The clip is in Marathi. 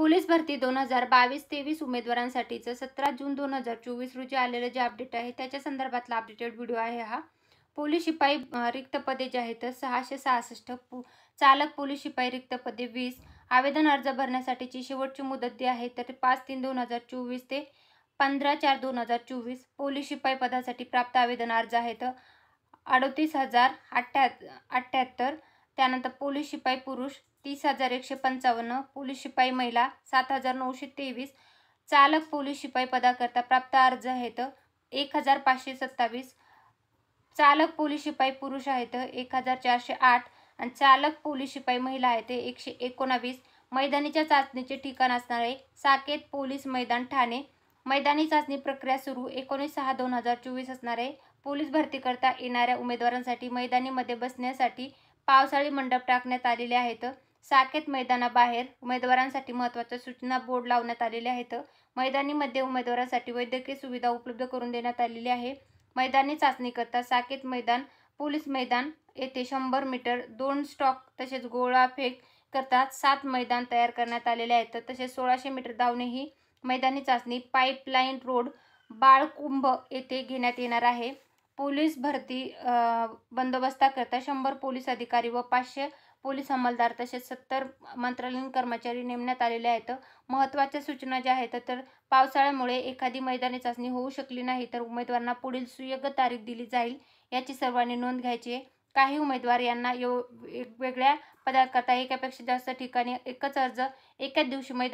पोलीस भरती 2022-23 उमेदवारांसाठीचं 17 जून 2024 रोजी आलेलं जे अपडेट आहे त्याच्या संदर्भातला अपडेटेड व्हिडिओ आहे हा. पोलीस शिपाई रिक्त पदे जे आहेत 666, चालक पोलीस शिपाई रिक्त पदे 20. आवेदन अर्ज भरण्यासाठीची शेवटची मुदत जी आहे तर 5/3/2024 ते 15/4/2024. पोलीस शिपाई पदासाठी प्राप्त आवेदन अर्ज आहेत 38,078. त्यानंतर पोलीस शिपाई पुरुष 30,155, पोलीस शिपाई महिला 7,923. चालक पोलीस शिपाई पदाकरता प्राप्त अर्ज आहेत 1,527. चालक पोलीस शिपाई पुरुष आहेत 1,408 आणि चालक पोलीस शिपाई महिला आहेत 119. मैदानीच्या चाचणीचे ठिकाण असणार आहे साकेत पोलीस मैदान ठाणे. मैदानी चाचणी प्रक्रिया सुरू 19/6/2024 असणार आहे. पोलीस भरती करता येणाऱ्या उमेदवारांसाठी मैदानीमध्ये बसण्यासाठी पावसाळी मंडप टाकण्यात आलेले आहेत. साकेत मैदानाबाहेर उमेदवारांसाठी महत्त्वाच्या सूचना बोर्ड लावण्यात आलेले आहेत. मैदानीमध्ये उमेदवारांसाठी वैद्यकीय सुविधा उपलब्ध करून देण्यात आलेली आहे. मैदानी चाचणीकरता साकेत मैदान पोलीस मैदान येथे 100 मीटर 2 स्टॉक तसेच गोळाफेक करता 7 मैदान तयार करण्यात आलेले आहेत. तसेच 1600 मीटर धावणे ही मैदानी चाचणी पाईपलाईन रोड बाळकुंभ येथे घेण्यात येणार आहे. पोलीस भरती बंदोबस्ताकरता 100 पोलीस अधिकारी व 500 पोलीस अंमलदार तसेच 70 मंत्रालयीन कर्मचारी नेमण्यात आलेले आहेत. महत्त्वाच्या सूचना ज्या आहेत तर पावसाळ्यामुळे एखादी मैदानी चाचणी होऊ शकली नाही तर उमेदवारांना पुढील सुयोग्य तारीख दिली जाईल याची सर्वांनी नोंद घ्यायची आहे. काही उमेदवार यांना वेगवेगळ्या पदाकरता एकापेक्षा जास्त ठिकाणी एकच अर्ज एकाच दिवशी मैदानी